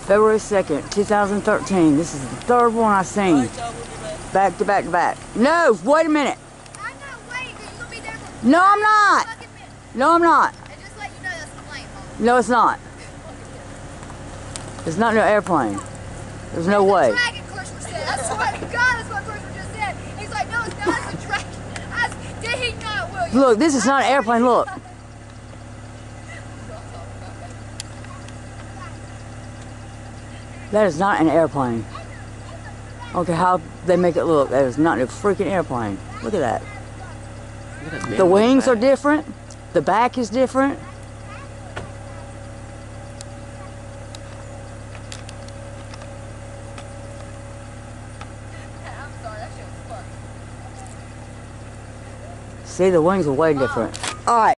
February 2nd, 2013. This is the third one I've seen. Back to back to back. No, wait a minute. I'm not waiting, because you're going to be there for No, I'm not. No, I'm not. And just let you know that's the plane, Mom. No, it's not. It's not no airplane. There's no way. Dragon, Christopher said. I swear to God, that's what Christopher just said. He's like, no, it's not. It's a dragon. Did he not, William? Look, this is not an airplane. Look. That is not an airplane. Okay, how they make it look. That is not a freaking airplane. Look at that. The wings are different. The back is different. I'm sorry, that shit was funny. See, the wings are way different. All right.